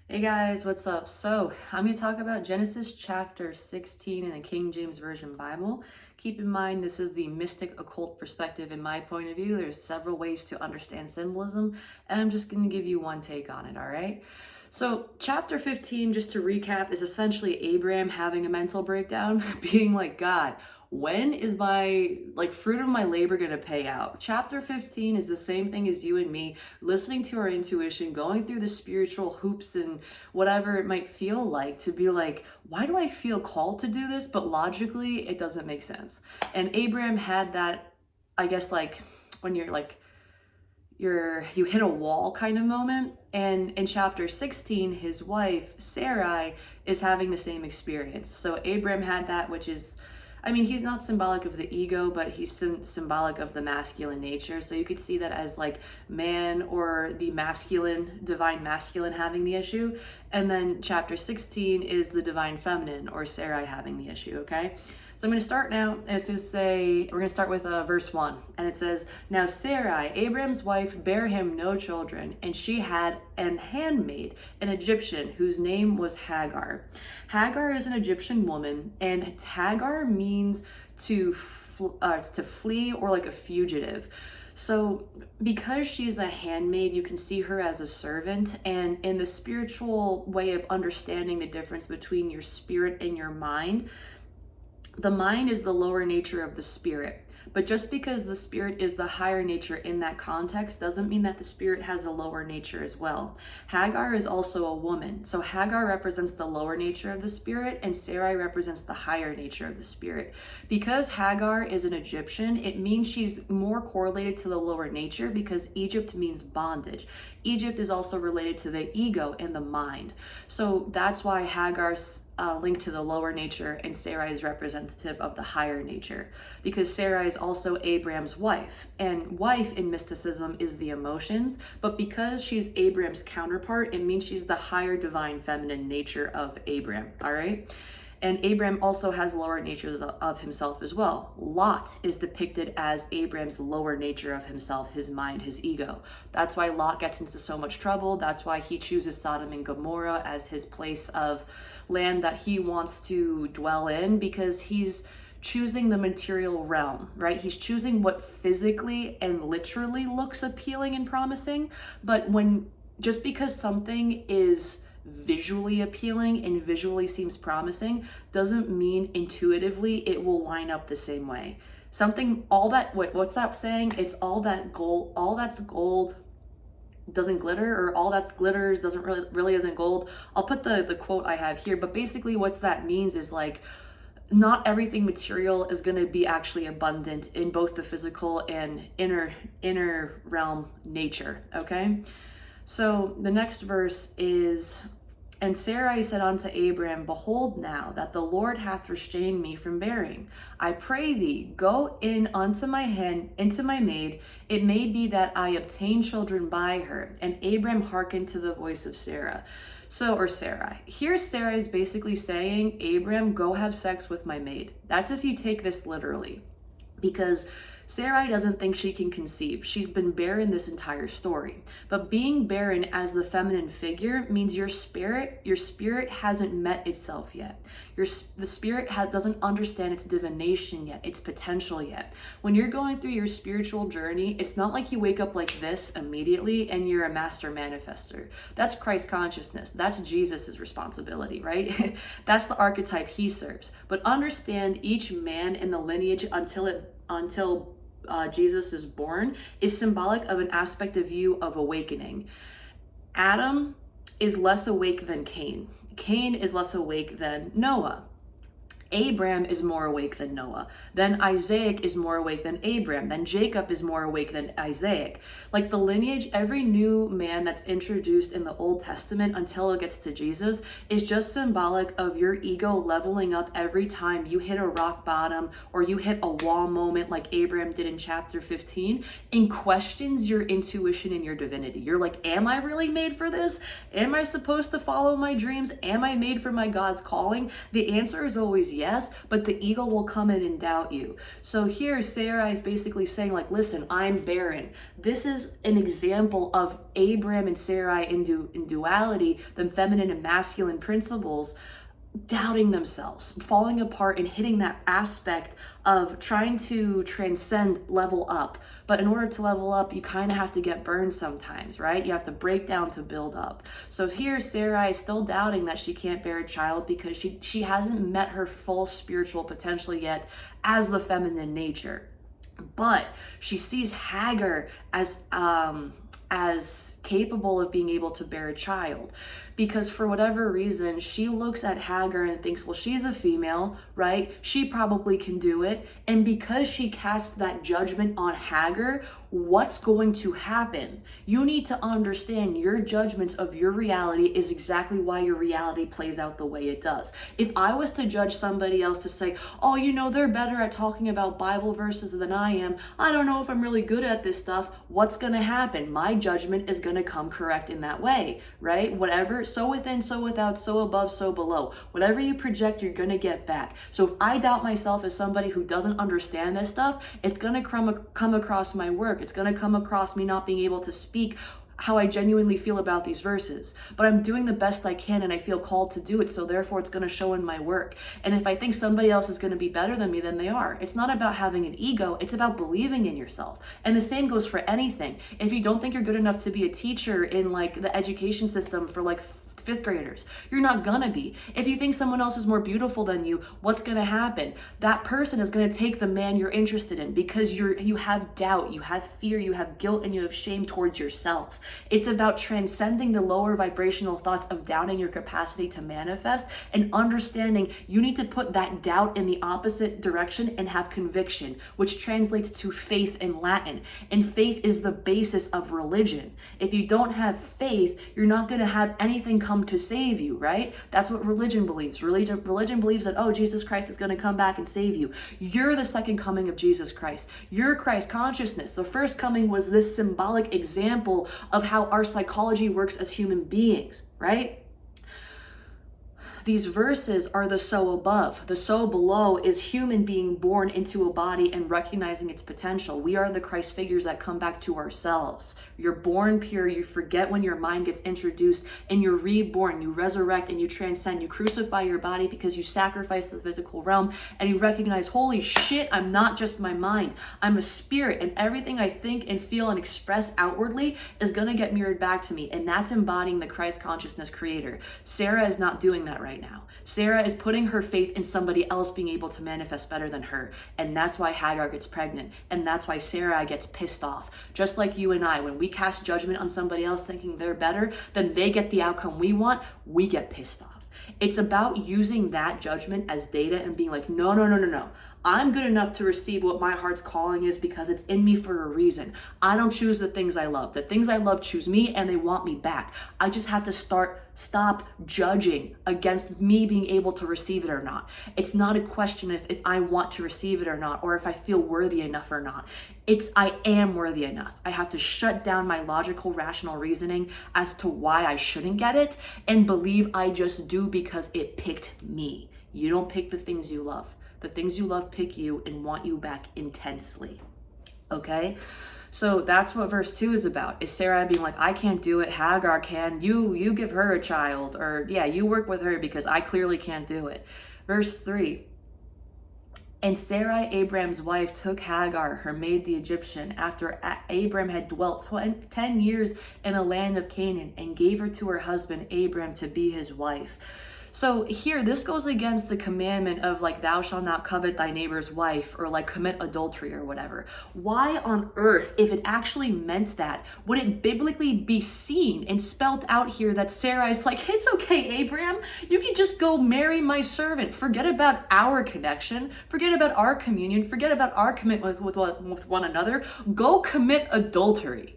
Hey guys, what's up? So, I'm going to talk about Genesis chapter 16 in the King James Version Bible. Keep in mind, this is the mystic occult perspective in my point of view. There's several ways to understand symbolism, and I'm just going to give you one take on it, all right? So, chapter 15, just to recap, is essentially Abram having a mental breakdown, being like, God, when is my fruit of my labor going to pay out? Chapter 15 is the same thing as you and me listening to our intuition, going through the spiritual hoops and whatever it might feel like to be like, why do I feel called to do this? But logically, it doesn't make sense. And Abraham had that, I guess, like when you hit a wall kind of moment. And in chapter 16, his wife Sarai is having the same experience. So Abraham had that, which is, I mean, he's not symbolic of the ego, but he's symbolic of the masculine nature. So you could see that as like man or the masculine, divine masculine having the issue. And then chapter 16 is the divine feminine or Sarai having the issue, okay? So I'm going to start now, and it's going to say, we're going to start with verse 1. And it says, Now Sarai, Abram's wife, bare him no children, and she had an handmaid, an Egyptian, whose name was Hagar. Hagar is an Egyptian woman, and Hagar means to flee or like a fugitive. So because she's a handmaid, you can see her as a servant. And in the spiritual way of understanding the difference between your spirit and your mind, the mind is the lower nature of the spirit. But just because the spirit is the higher nature in that context doesn't mean that the spirit has a lower nature as well. Hagar is also a woman. So Hagar represents the lower nature of the spirit and Sarai represents the higher nature of the spirit. Because Hagar is an Egyptian, it means she's more correlated to the lower nature because Egypt means bondage. Egypt is also related to the ego and the mind. So that's why Hagar's linked to the lower nature and Sarai is representative of the higher nature because Sarai is also Abram's wife, and wife in mysticism is the emotions, but because she's Abram's counterpart, it means she's the higher divine feminine nature of Abram, all right? And Abram also has lower natures of himself as well. Lot is depicted as Abram's lower nature of himself, his mind, his ego. That's why Lot gets into so much trouble. That's why he chooses Sodom and Gomorrah as his place of land that he wants to dwell in, because he's choosing the material realm, right? He's choosing what physically and literally looks appealing and promising. But just because something is visually appealing and visually seems promising doesn't mean intuitively it will line up the same way. What's that saying? It's all that's gold doesn't glitter, or all that's glitters doesn't really isn't gold. I'll put the quote I have here, but basically what that means is like, not everything material is going to be actually abundant in both the physical and inner realm nature, okay? So the next verse is, And Sarai said unto Abram, Behold now that the Lord hath restrained me from bearing. I pray thee, go in unto into my maid. It may be that I obtain children by her. And Abram hearkened to the voice of Sarai. Here Sarai is basically saying, Abram, go have sex with my maid. That's if you take this literally. Because Sarai doesn't think she can conceive. She's been barren this entire story. But being barren as the feminine figure means your spirit hasn't met itself yet. The spirit doesn't understand its divination yet, its potential yet. When you're going through your spiritual journey, it's not like you wake up like this immediately and you're a master manifester. That's Christ consciousness. That's Jesus's responsibility, right? That's the archetype he serves. But understand each man in the lineage until Jesus is born is symbolic of an aspect of you of awakening. Adam is less awake than Cain. Cain is less awake than Noah. Abram is more awake than Noah. Then Isaac is more awake than Abram. Then Jacob is more awake than Isaac. Like the lineage, every new man that's introduced in the Old Testament until it gets to Jesus is just symbolic of your ego leveling up every time you hit a rock bottom or you hit a wall moment like Abram did in chapter 15 and questions your intuition and your divinity. You're like, am I really made for this? Am I supposed to follow my dreams? Am I made for my God's calling? The answer is always yes. yes, but the ego will come in and doubt you. So here Sarai is basically saying like, listen, I'm barren. This is an example of Abram and Sarai in duality, the feminine and masculine principles, doubting themselves, falling apart, and hitting that aspect of trying to transcend, level up. But in order to level up, you kind of have to get burned sometimes, right? You have to break down to build up. So here Sarai is still doubting that she can't bear a child because she hasn't met her full spiritual potential yet as the feminine nature. But she sees Hagar as capable of being able to bear a child, because for whatever reason she looks at Hagar and thinks, well, she's a female, right? She probably can do it. And because she casts that judgment on Hagar, what's going to happen? You need to understand your judgments of your reality is exactly why your reality plays out the way it does. If I was to judge somebody else to say, oh, you know, they're better at talking about Bible verses than I am, I don't know if I'm really good at this stuff, what's going to happen? My judgment is going to come correct in that way, right? Whatever, so within, so without, so above, so below. Whatever you project, you're going to get back. So if I doubt myself as somebody who doesn't understand this stuff, it's going to come across my work. It's going to come across me not being able to speak how I genuinely feel about these verses. But I'm doing the best I can and I feel called to do it, so therefore it's going to show in my work. And if I think somebody else is going to be better than me, then they are. It's not about having an ego, it's about believing in yourself. And the same goes for anything. If you don't think you're good enough to be a teacher in like the education system for like fifth graders, you're not gonna be. If you think someone else is more beautiful than you, what's gonna happen? That person is gonna take the man you're interested in because you have doubt, you have fear, you have guilt, and you have shame towards yourself. It's about transcending the lower vibrational thoughts of doubting your capacity to manifest and understanding you need to put that doubt in the opposite direction and have conviction, which translates to faith in Latin. And faith is the basis of religion. If you don't have faith, you're not gonna have anything come to save you, right? That's what religion believes. Religion believes that, oh, Jesus Christ is going to come back and save you. You're the second coming of Jesus Christ. You're Christ consciousness. The first coming was this symbolic example of how our psychology works as human beings, right? These verses are the so above. The so below is human being born into a body and recognizing its potential. We are the Christ figures that come back to ourselves. You're born pure, you forget when your mind gets introduced, and you're reborn, you resurrect and you transcend. You crucify your body because you sacrifice the physical realm, and you recognize, holy shit, I'm not just my mind. I'm a spirit, and everything I think and feel and express outwardly is gonna get mirrored back to me, and that's embodying the Christ consciousness creator. Sarah is not doing that right now. Sarah is putting her faith in somebody else being able to manifest better than her. And that's why Hagar gets pregnant. And that's why Sarai gets pissed off. Just like you and I, when we cast judgment on somebody else thinking they're better than they get the outcome we want, we get pissed off. It's about using that judgment as data and being like, no. I'm good enough to receive what my heart's calling is because it's in me for a reason. I don't choose the things I love. The things I love choose me and they want me back. I just have to stop judging against me being able to receive it or not. It's not a question if I want to receive it or not, or if I feel worthy enough or not. It's I am worthy enough. I have to shut down my logical, rational reasoning as to why I shouldn't get it and believe I just do because it picked me. You don't pick the things you love. The things you love pick you and want you back intensely. Okay? So that's what verse 2 is about. Is Sarah being like, I can't do it, Hagar can. You give her a child. Or yeah, you work with her because I clearly can't do it. Verse 3. And Sarai, Abram's wife, took Hagar, her maid the Egyptian, after Abram had dwelt 10 years in the land of Canaan, and gave her to her husband Abram to be his wife. So here, this goes against the commandment of like, thou shalt not covet thy neighbor's wife, or like commit adultery or whatever. Why on earth, if it actually meant that, would it biblically be seen and spelled out here that Sarai's like, it's okay, Abram, you can just go marry my servant. Forget about our connection. Forget about our communion. Forget about our commitment with one another. Go commit adultery.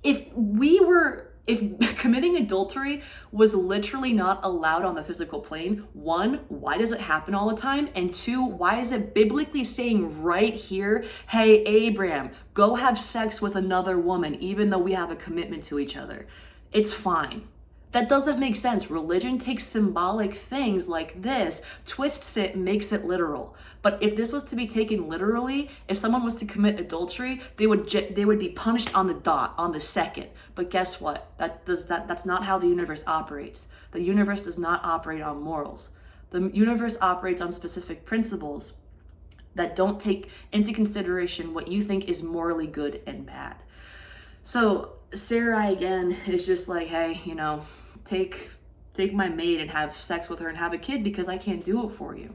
If committing adultery was literally not allowed on the physical plane, 1, why does it happen all the time? And 2, why is it biblically saying right here, hey, Abram, go have sex with another woman, even though we have a commitment to each other? It's fine. That doesn't make sense. Religion takes symbolic things like this, twists it, makes it literal. But if this was to be taken literally, if someone was to commit adultery, they would be punished on the dot, on the second. But guess what? That's not how the universe operates. The universe does not operate on morals. The universe operates on specific principles that don't take into consideration what you think is morally good and bad. So Sarai again is just like, hey, take my maid and have sex with her and have a kid because I can't do it for you.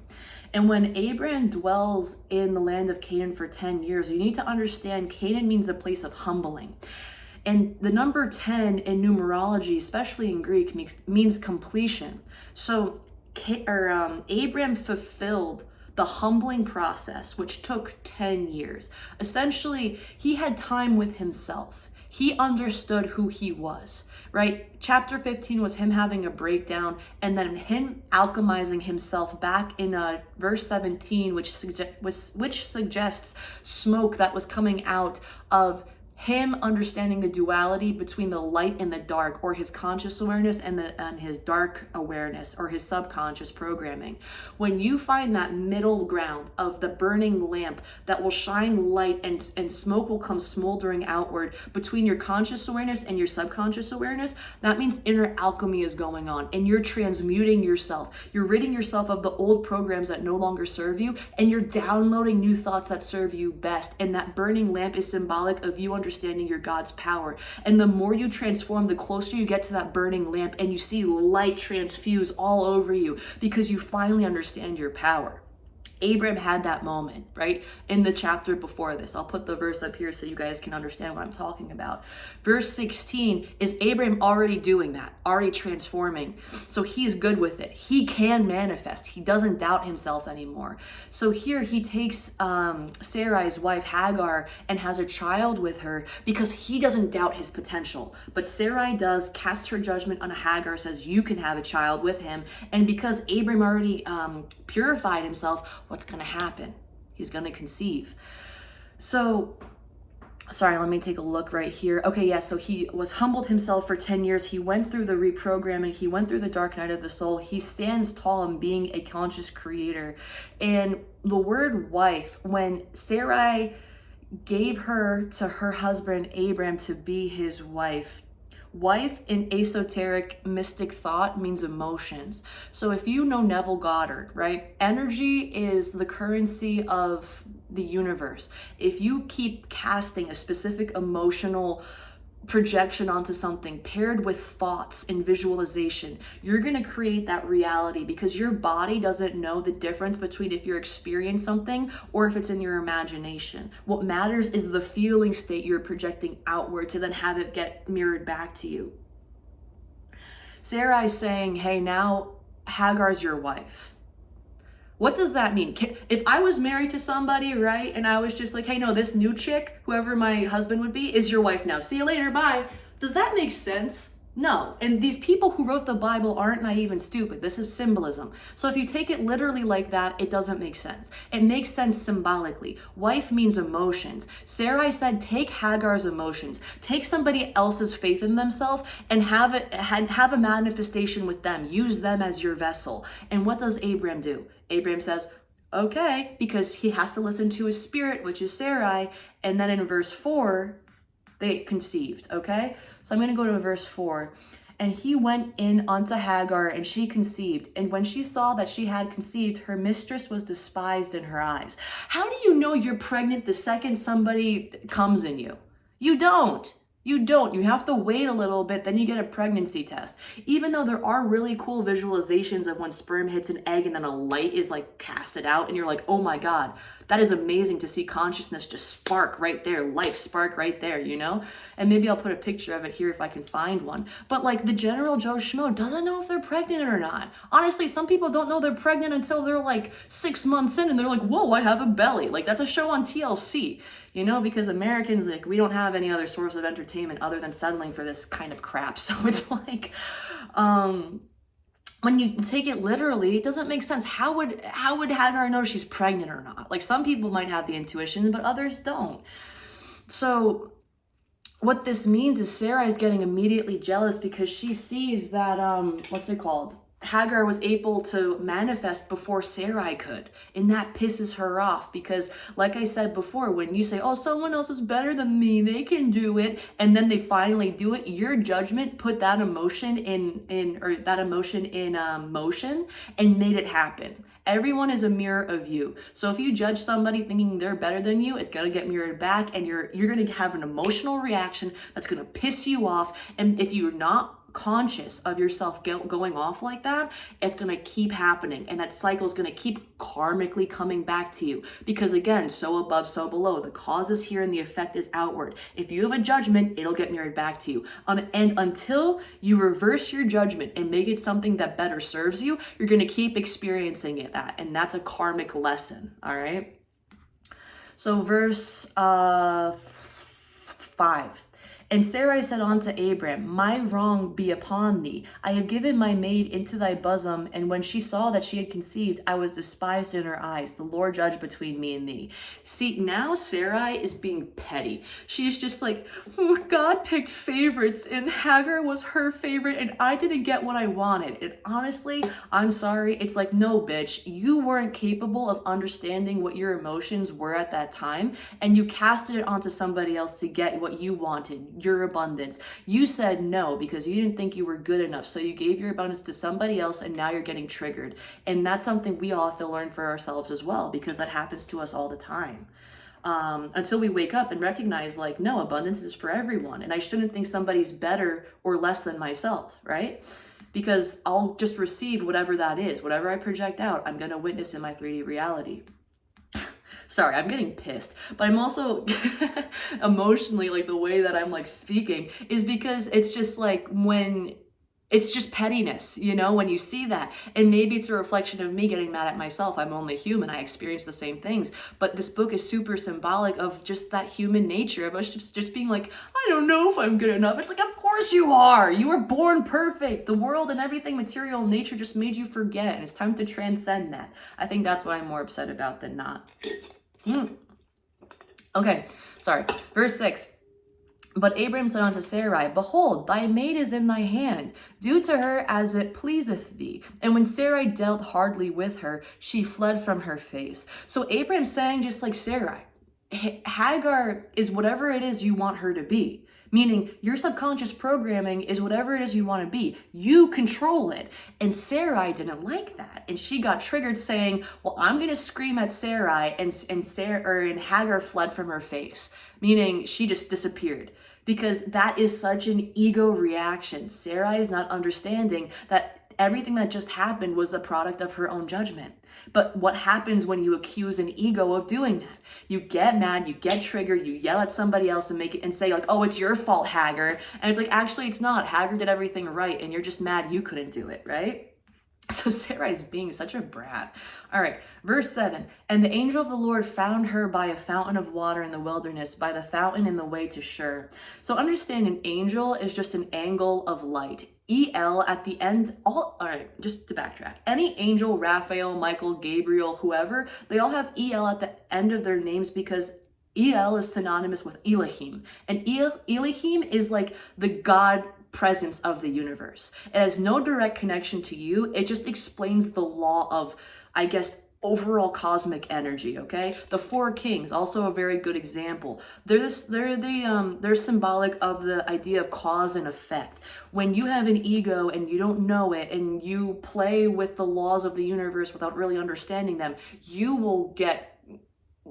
And when Abram dwells in the land of Canaan for 10 years, you need to understand Canaan means a place of humbling. And the number 10 in numerology, especially in Greek, means completion. So Abram fulfilled the humbling process, which took 10 years. Essentially, he had time with himself. He understood who he was, right? Chapter 15 was him having a breakdown, and then him alchemizing himself back in verse 17, which suggests smoke that was coming out of him understanding the duality between the light and the dark, or his conscious awareness and his dark awareness, or his subconscious programming. When you find that middle ground of the burning lamp that will shine light and smoke will come smoldering outward between your conscious awareness and your subconscious awareness, that means inner alchemy is going on, and you're transmuting yourself. You're ridding yourself of the old programs that no longer serve you, and you're downloading new thoughts that serve you best. And that burning lamp is symbolic of you understanding your God's power. And the more you transform, the closer you get to that burning lamp, and you see light transfuse all over you because you finally understand your power. Abram had that moment, right? In the chapter before this. I'll put the verse up here so you guys can understand what I'm talking about. Verse 16 is Abram already doing that, already transforming. So he's good with it. He can manifest. He doesn't doubt himself anymore. So here he takes Sarai's wife, Hagar, and has a child with her because he doesn't doubt his potential. But Sarai does, casts her judgment on Hagar, says you can have a child with him. And because Abram already purified himself, what's going to happen? He's going to conceive. So, sorry, let me take a look right here. Okay, yeah, so he was humbled himself for 10 years. He went through the reprogramming. He went through the dark night of the soul. He stands tall in being a conscious creator. And the word wife, when Sarai gave her to her husband, Abram, to be his wife, wife in esoteric mystic thought means emotions. So if you know Neville Goddard, right? Energy is the currency of the universe. If you keep casting a specific emotional projection onto something paired with thoughts and visualization, you're going to create that reality, because your body doesn't know the difference between if you're experiencing something or if it's in your imagination. What matters is the feeling state you're projecting outward to then have it get mirrored back to you. Sarai's saying, hey, now Hagar's your wife. What does that mean? If I was married to somebody, right, and I was just like, hey, no, this new chick, whoever my husband would be, is your wife now. See you later, bye. Does that make sense? No. And these people who wrote the Bible aren't naive and stupid. This is symbolism. So if you take it literally like that, it doesn't make sense. It makes sense symbolically. Wife means emotions. Sarai said, take Hagar's emotions. Take somebody else's faith in themselves and have a manifestation with them. Use them as your vessel. And what does Abram do? Abram says, okay, because he has to listen to his spirit, which is Sarai. And then in verse 4, they conceived, okay? So I'm going to go to verse 4. And he went in unto Hagar, and she conceived. And when she saw that she had conceived, her mistress was despised in her eyes. How do you know you're pregnant the second somebody comes in you? You don't. You don't. You have to wait a little bit, then you get a pregnancy test. Even though there are really cool visualizations of when sperm hits an egg and then a light is like casted out and you're like, oh my God, that is amazing to see consciousness just spark right there, life spark right there, you know? And maybe I'll put a picture of it here if I can find one. But like the general Joe Schmo doesn't know if they're pregnant or not. Honestly, some people don't know they're pregnant until they're like 6 months in and they're like, whoa, I have a belly. Like that's a show on TLC, you know, because Americans, like we don't have any other source of entertainment other than settling for this kind of crap. So it's like, when you take it literally, it doesn't make sense. How would Hagar know she's pregnant or not? Like some people might have the intuition, but others don't. So what this means is Sarai is getting immediately jealous because she sees that, what's it called? Hagar was able to manifest before Sarai could. And that pisses her off because, like I said before, when you say, oh, someone else is better than me, they can do it, and then they finally do it, your judgment put that emotion in motion and made it happen. Everyone is a mirror of you. So if you judge somebody thinking they're better than you, it's gonna get mirrored back, and you're gonna have an emotional reaction that's gonna piss you off. And if you're not conscious of yourself going off like that, it's going to keep happening, and that cycle is going to keep karmically coming back to you, because again, so above, so below. The cause is here and the effect is outward. If you have a judgment, it'll get mirrored back to you, and until you reverse your judgment and make it something that better serves you, you're going to keep experiencing that, and that's a karmic lesson. All right, so verse 5. And Sarai said unto Abram, my wrong be upon thee. I have given my maid into thy bosom, and when she saw that she had conceived, I was despised in her eyes. The Lord judge between me and thee. See, now Sarai is being petty. She's just like, God picked favorites, and Hagar was her favorite, and I didn't get what I wanted. And honestly, I'm sorry. It's like, no, bitch, you weren't capable of understanding what your emotions were at that time, and you casted it onto somebody else to get what you wanted. Your abundance. You said no because you didn't think you were good enough. So you gave your abundance to somebody else, and now you're getting triggered. And that's something we all have to learn for ourselves as well, because that happens to us all the time. Until we wake up and recognize, like, no, abundance is for everyone. And I shouldn't think somebody's better or less than myself, right? Because I'll just receive whatever that is. Whatever I project out, I'm going to witness in my 3D reality. Sorry, I'm getting pissed, but I'm also emotionally, like, the way that I'm like speaking is because it's just like, when it's just pettiness, you know, when you see that. And maybe it's a reflection of me getting mad at myself. I'm only human. I experience the same things. But this book is super symbolic of just that human nature of us just being like, I don't know if I'm good enough. It's like, of course you are. You were born perfect. The world and everything material in nature just made you forget. And it's time to transcend that. I think that's what I'm more upset about than not. Okay, sorry. Verse 6. But Abram said unto Sarai, behold, thy maid is in thy hand. Do to her as it pleaseth thee. And when Sarai dealt hardly with her, she fled from her face. So Abram's saying, just like Sarai, Hagar is whatever it is you want her to be. Meaning your subconscious programming is whatever it is you want to be. You control it. And Sarai didn't like that. And she got triggered saying, well, I'm going to scream at Sarai, and Hagar fled from her face. Meaning she just disappeared. Because that is such an ego reaction. Sarai is not understanding that everything that just happened was a product of her own judgment. But what happens when you accuse an ego of doing that? You get mad, you get triggered, you yell at somebody else and make it and say, like, oh, it's your fault, Hagar. And it's like, actually, it's not. Hagar did everything right, and you're just mad you couldn't do it, right? So Sarai's being such a brat. All right, verse 7. And the angel of the Lord found her by a fountain of water in the wilderness, by the fountain in the way to Shur. So understand, an angel is just an angle of light. EL at the end, all right, just to backtrack. Any angel, Raphael, Michael, Gabriel, whoever, they all have EL at the end of their names because El is synonymous with Elohim. And Elohim is like the God presence of the universe. It has no direct connection to you. It just explains the law of, I guess, overall cosmic energy. Okay, the four kings, also a very good example. They're symbolic of the idea of cause and effect. When you have an ego and you don't know it, and you play with the laws of the universe without really understanding them, you will get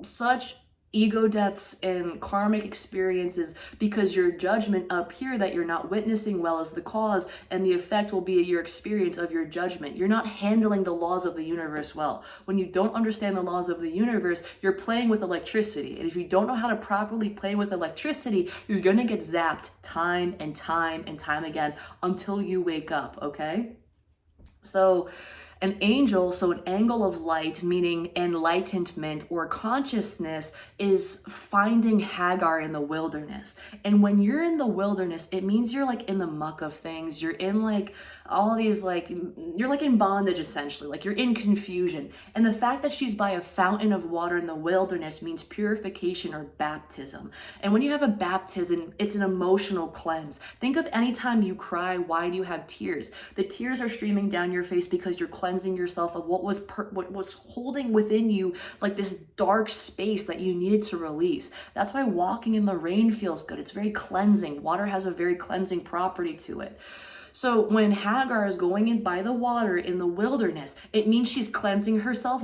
such ego deaths and karmic experiences because your judgment up here that you're not witnessing well is the cause, and the effect will be your experience of your judgment. You're not handling the laws of the universe well. When you don't understand the laws of the universe, you're playing with electricity. And if you don't know how to properly play with electricity, you're going to get zapped time and time and time again until you wake up, okay? So An angel, so an angle of light, meaning enlightenment or consciousness, is finding Hagar in the wilderness. And when you're in the wilderness, it means you're like in the muck of things. You're in like all these you're like in bondage essentially, like you're in confusion. And the fact that she's by a fountain of water in the wilderness means purification or baptism. And when you have a baptism, it's an emotional cleanse. Think of any time you cry, why do you have tears? The tears are streaming down your face because you're cleansing yourself of what was holding within you, like this dark space that you needed to release. That's why walking in the rain feels good. It's very cleansing. Water has a very cleansing property to it. So when Hagar is going in by the water in the wilderness, it means she's cleansing herself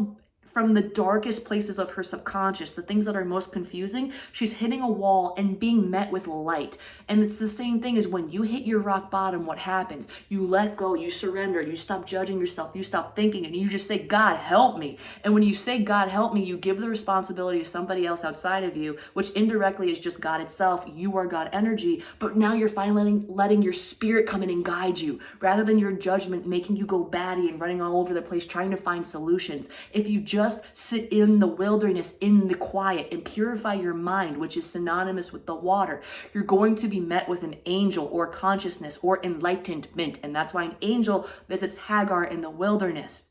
from the darkest places of her subconscious, the things that are most confusing. She's hitting a wall and being met with light. And it's the same thing as when you hit your rock bottom, what happens? You let go, you surrender, you stop judging yourself, you stop thinking, and you just say, God, help me. And when you say, God, help me, you give the responsibility to somebody else outside of you, which indirectly is just God itself. You are God energy, but now you're finally letting your spirit come in and guide you, rather than your judgment making you go batty and running all over the place trying to find solutions. If you just sit in the wilderness, in the quiet, and purify your mind, which is synonymous with the water, you're going to be met with an angel or consciousness or enlightenment. And that's why an angel visits Hagar in the wilderness.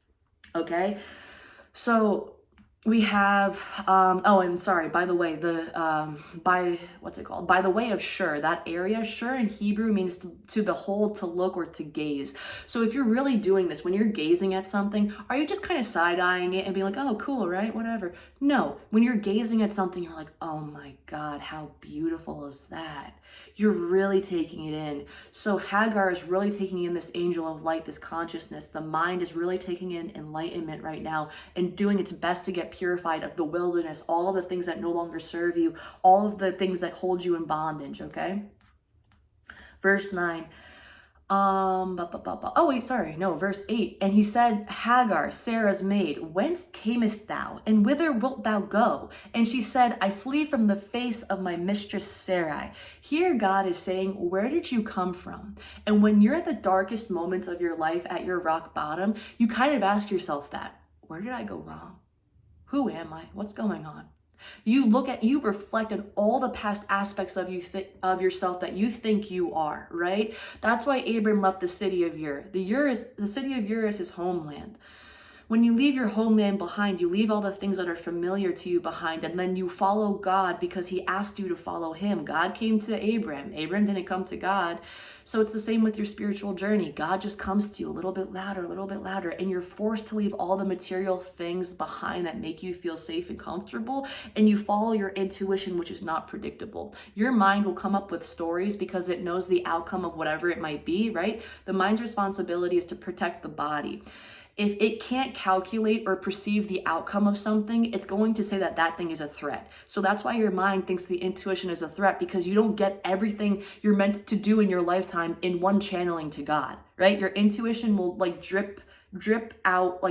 Okay? So we have, and sorry, by the way, by the way of Shur, that area, Shur in Hebrew means to behold, to look, or to gaze. So if you're really doing this, when you're gazing at something, are you just kind of side-eyeing it and being like, oh, cool, right? Whatever. No, when you're gazing at something, you're like, oh my God, how beautiful is that? You're really taking it in. So Hagar is really taking in this angel of light, this consciousness. The mind is really taking in enlightenment right now and doing its best to get purified of the wilderness, all of the things that no longer serve you, all of the things that hold you in bondage, okay? Verse 9. Verse 8. And he said, Hagar, Sarah's maid, whence camest thou, and whither wilt thou go? And she said, I flee from the face of my mistress Sarai. Here God is saying, where did you come from? And when you're at the darkest moments of your life, at your rock bottom, you kind of ask yourself that, where did I go wrong? Who am I? What's going on? You reflect on all the past aspects of yourself that you think you are, right? That's why Abram left the city of Ur. The city of Ur is his homeland. When you leave your homeland behind, you leave all the things that are familiar to you behind, and then you follow God because he asked you to follow him. God came to Abram. Abram didn't come to God. So it's the same with your spiritual journey. God just comes to you a little bit louder, and you're forced to leave all the material things behind that make you feel safe and comfortable, and you follow your intuition, which is not predictable. Your mind will come up with stories because it knows the outcome of whatever it might be, right? The mind's responsibility is to protect the body. If it can't calculate or perceive the outcome of something, it's going to say that that thing is a threat. So that's why your mind thinks the intuition is a threat, because you don't get everything you're meant to do in your lifetime in one channeling to God, right? Your intuition will like drip out,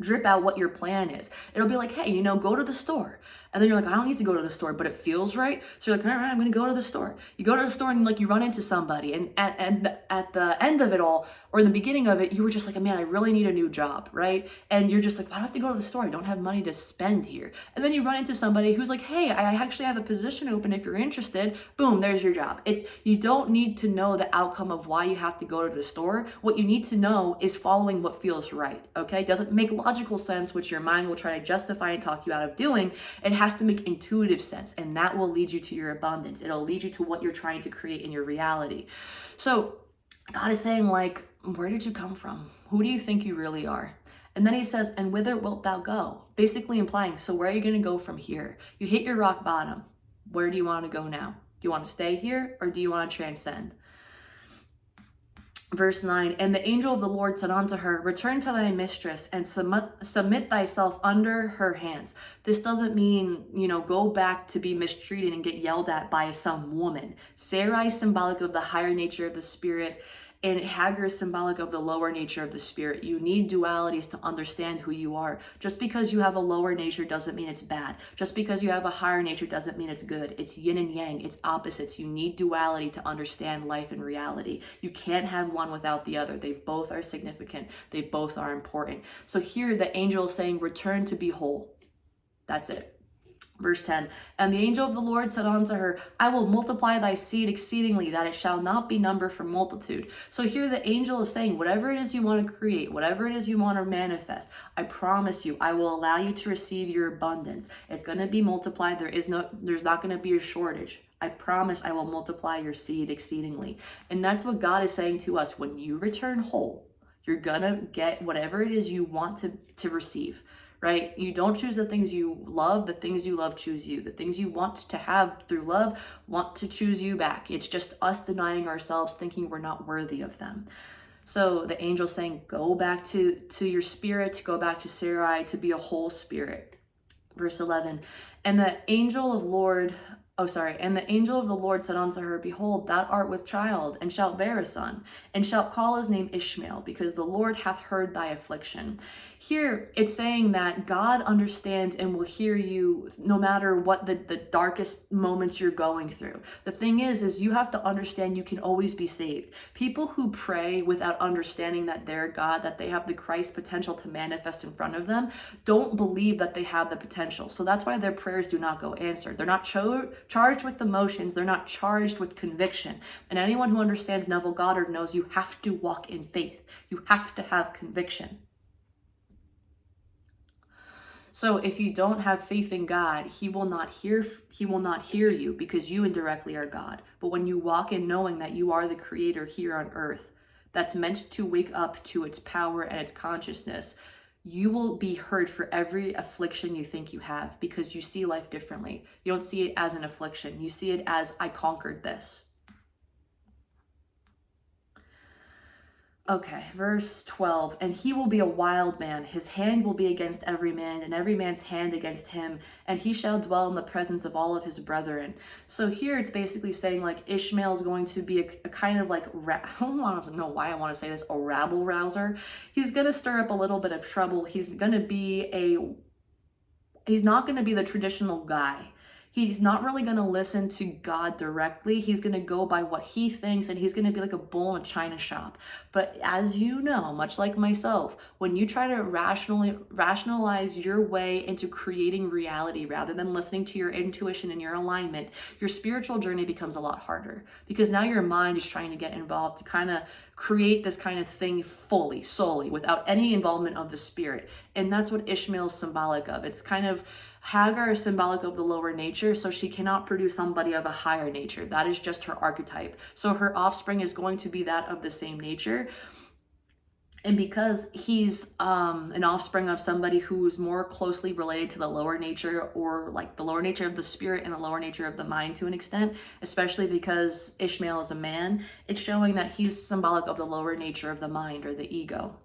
drip out what your plan is. It'll be like, hey, go to the store. And then you're like, I don't need to go to the store, but it feels right. So you're like, all right, I'm going to go to the store. You go to the store and you run into somebody. And at the end of it all, or in the beginning of it, you were just like, man, I really need a new job, right? And you're just like, why do I have to go to the store? I don't have money to spend here. And then you run into somebody who's like, hey, I actually have a position open if you're interested. Boom, there's your job. You don't need to know the outcome of why you have to go to the store. What you need to know is following what feels right, okay? It doesn't make logical sense, which your mind will try to justify and talk you out of doing. It has to make intuitive sense, and that will lead you to your abundance. It'll lead you to what you're trying to create in your reality. So God is saying, like, where did you come from? Who do you think you really are? And then he says, and whither wilt thou go? Basically implying, so where are you going to go from here? You hit your rock bottom. Where do you want to go now? Do you want to stay here, or do you want to transcend? Verse 9, and the angel of the Lord said unto her, return to thy mistress and submit thyself under her hands. This doesn't mean, go back to be mistreated and get yelled at by some woman. Sarai is symbolic of the higher nature of the spirit, And Hagar is symbolic of the lower nature of the spirit. You need dualities to understand who you are. Just because you have a lower nature doesn't mean it's bad. Just because you have a higher nature doesn't mean it's good. It's yin and yang. It's opposites. You need duality to understand life and reality. You can't have one without the other. They both are significant. They both are important. So here the angel is saying, return to be whole. That's it. Verse 10, and the angel of the Lord said unto her, I will multiply thy seed exceedingly, that it shall not be numbered for multitude. So here the angel is saying, whatever it is you want to create, whatever it is you want to manifest, I promise you, I will allow you to receive your abundance. It's going to be multiplied. There's not going to be a shortage. I promise I will multiply your seed exceedingly. And that's what God is saying to us. When you return whole, you're going to get whatever it is you want to receive. Right? You don't choose the things you love. The things you love choose you. The things you want to have through love want to choose you back. It's just us denying ourselves, thinking we're not worthy of them. So the angel saying, go back to your spirit, go back to Sarai, to be a whole spirit. Verse 11, and the angel of the Lord said unto her, behold, thou art with child, and shalt bear a son, and shalt call his name Ishmael, because the Lord hath heard thy affliction. Here, it's saying that God understands and will hear you no matter what the darkest moments you're going through. The thing is you have to understand you can always be saved. People who pray without understanding that they're God, that they have the Christ potential to manifest in front of them, don't believe that they have the potential. So that's why their prayers do not go answered. They're not charged with emotions. They're not charged with conviction. And anyone who understands Neville Goddard knows you have to walk in faith. You have to have conviction. So if you don't have faith in God, he will not hear you, because you indirectly are God. But when you walk in knowing that you are the creator here on earth, that's meant to wake up to its power and its consciousness, you will be heard for every affliction you think you have, because you see life differently. You don't see it as an affliction. You see it as, I conquered this. Okay, verse 12, and he will be a wild man. His hand will be against every man, and every man's hand against him, and he shall dwell in the presence of all of his brethren. So here it's basically saying like Ishmael is going to be a kind of like, I don't want to know why I want to say this, a rabble rouser. He's going to stir up a little bit of trouble. He's not going to be the traditional guy. He's not really going to listen to God directly. He's going to go by what he thinks, and he's going to be like a bull in a china shop. But as you know, much like myself, when you try to rationalize your way into creating reality rather than listening to your intuition and your alignment, your spiritual journey becomes a lot harder, because now your mind is trying to get involved to kind of create this kind of thing solely, without any involvement of the spirit. And that's what Ishmael is symbolic of. It's kind of, Hagar is symbolic of the lower nature, so she cannot produce somebody of a higher nature. That is just her archetype. So her offspring is going to be that of the same nature. And because he's an offspring of somebody who's more closely related to the lower nature, or like the lower nature of the spirit and the lower nature of the mind to an extent, especially because Ishmael is a man, it's showing that he's symbolic of the lower nature of the mind, or the ego.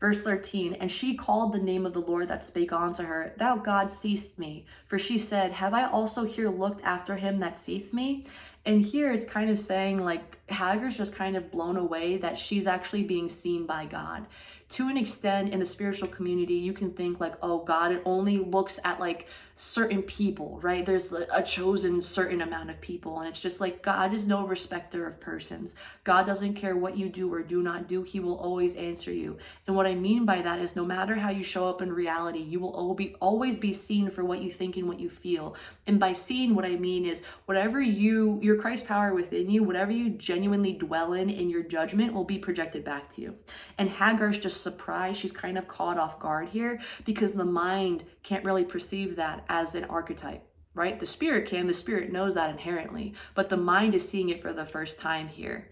Verse 13, and she called the name of the Lord that spake unto her, Thou God seest me. For she said, Have I also here looked after him that seeth me? And here it's kind of saying like Hagar's just kind of blown away that she's actually being seen by God. To an extent, in the spiritual community, you can think like, oh, God only looks at like certain people, right? There's a chosen certain amount of people. And it's just like, God is no respecter of persons. God doesn't care what you do or do not do. He will always answer you. And what I mean by that is no matter how you show up in reality, you will always be seen for what you think and what you feel. And by seeing, what I mean is whatever your Christ power within you, whatever you genuinely dwell in your judgment will be projected back to you. And Hagar's just surprised. She's kind of caught off guard here, because the mind can't really perceive that as an archetype, right? The spirit can, the spirit knows that inherently, but the mind is seeing it for the first time here.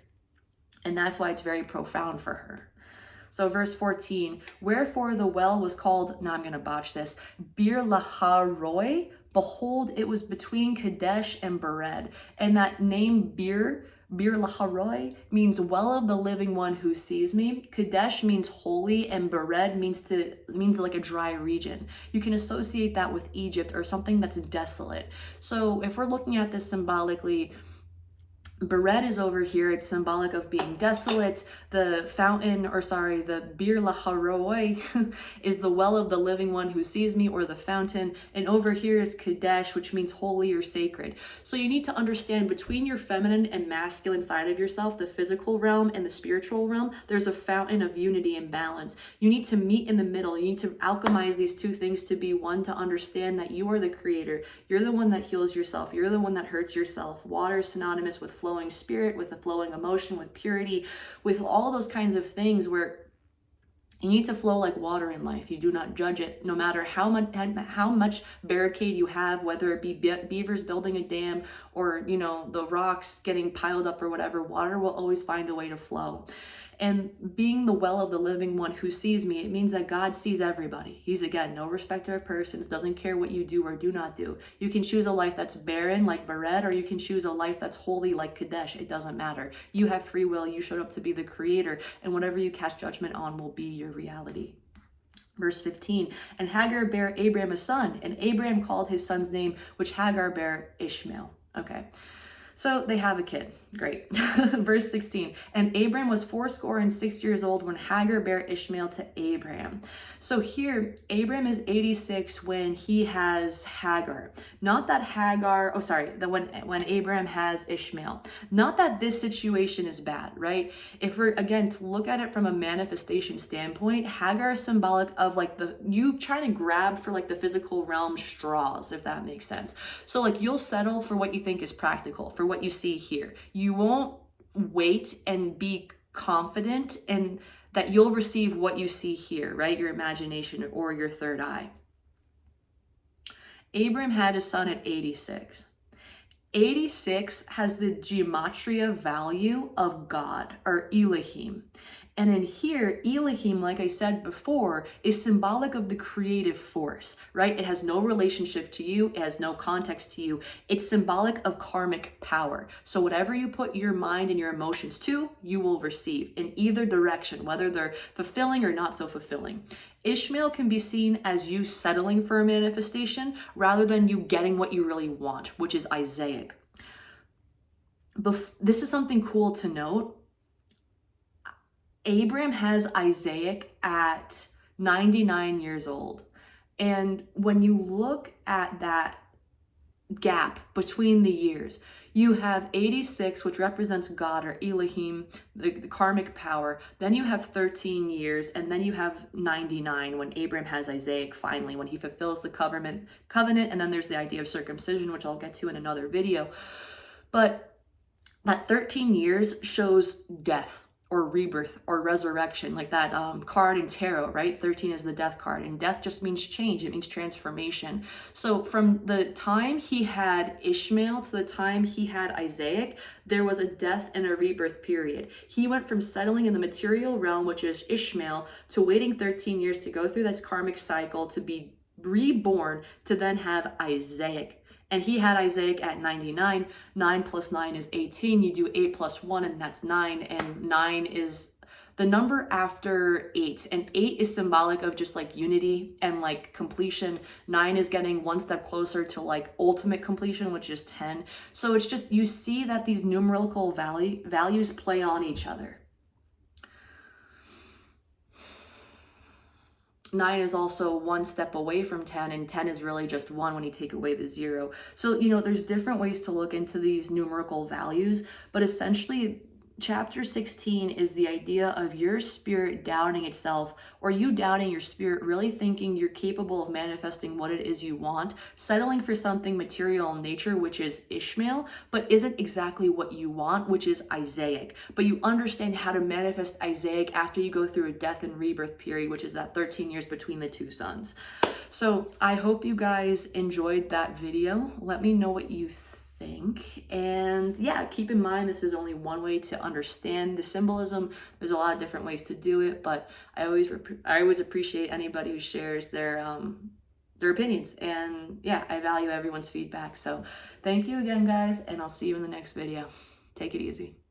And that's why it's very profound for her. So verse 14, wherefore the well was called, now I'm going to botch this, Bir Laharoi. Behold, it was between Kadesh and Bered. And that name Bir Laharoi means well of the living one who sees me. Kadesh means holy, and Bered means like a dry region. You can associate that with Egypt, or something that's desolate. So if we're looking at this symbolically, Bered is over here. It's symbolic of being desolate. The fountain, or sorry, the Bir Laharoi is the well of the living one who sees me, or the fountain. And over here is Kadesh, which means holy or sacred. So you need to understand between your feminine and masculine side of yourself, the physical realm and the spiritual realm, there's a fountain of unity and balance. You need to meet in the middle. You need to alchemize these two things to be one, to understand that you are the creator. You're the one that heals yourself. You're the one that hurts yourself. Water is synonymous with flowing spirit, with a flowing emotion, with purity, with all those kinds of things where you need to flow like water in life. You do not judge it, no matter how much barricade you have, whether it be beavers building a dam or, you know, the rocks getting piled up or whatever. Water will always find a way to flow. And being the well of the living one who sees me, it means that God sees everybody. He's, again, no respecter of persons, doesn't care what you do or do not do. You can choose a life that's barren like Bered, or you can choose a life that's holy like Kadesh. It doesn't matter. You have free will. You showed up to be the creator, and whatever you cast judgment on will be your reality. Verse 15, and Hagar bare Abram a son, and Abram called his son's name, which Hagar bare Ishmael. Okay. So they have a kid. Great. Verse 16, and Abram was 86 years old when Hagar bare Ishmael to Abram. So here, Abram is 86 when he has Hagar. Not that Hagar, oh sorry, that when Abram has Ishmael. Not that this situation is bad, right? If we're, again, to look at it from a manifestation standpoint, Hagar is symbolic of like you trying to grab for like the physical realm straws, if that makes sense. So like you'll settle for what you think is practical, for what you see here. You won't wait and be confident in that you'll receive what you see here, right? Your imagination or your third eye. Abram had a son at 86. 86 has the gematria value of God, or Elohim. And in here, Elohim, like I said before, is symbolic of the creative force, right? It has no relationship to you. It has no context to you. It's symbolic of karmic power. So whatever you put your mind and your emotions to, you will receive in either direction, whether they're fulfilling or not so fulfilling. Ishmael can be seen as you settling for a manifestation rather than you getting what you really want, which is Isaac. This is something cool to note. Abram has Isaac at 99 years old. And when you look at that gap between the years, you have 86, which represents God or Elohim, the karmic power. Then you have 13 years, and then you have 99 when Abram has Isaac finally, when he fulfills the covenant. And then there's the idea of circumcision, which I'll get to in another video. But that 13 years shows death, or rebirth, or resurrection, like that card in tarot, right? 13 is the death card, and death just means change. It means transformation. So from the time he had Ishmael to the time he had Isaac, there was a death and a rebirth period. He went from settling in the material realm, which is Ishmael, to waiting 13 years to go through this karmic cycle to be reborn, to then have Isaac. And he had Isaac at 99. 9 plus 9 is 18. You do 8 plus 1, and that's 9. And 9 is the number after 8. And 8 is symbolic of just like unity and like completion. 9 is getting one step closer to like ultimate completion, which is 10. So it's just, you see that these numerical values play on each other. 9 is also one step away from 10, and 10 is really just 1 when you take away the 0. So, you know, there's different ways to look into these numerical values, but essentially chapter 16 is the idea of your spirit doubting itself, or you doubting your spirit, really thinking you're capable of manifesting what it is you want, settling for something material in nature, which is Ishmael, but isn't exactly what you want, which is Isaac. But you understand how to manifest Isaac after you go through a death and rebirth period, which is that 13 years between the two sons. So I hope you guys enjoyed that video. Let me know what you think. And yeah, keep in mind, this is only one way to understand the symbolism. There's a lot of different ways to do it, but I always appreciate anybody who shares their opinions. And yeah, I value everyone's feedback. So thank you again, guys, and I'll see you in the next video. Take it easy.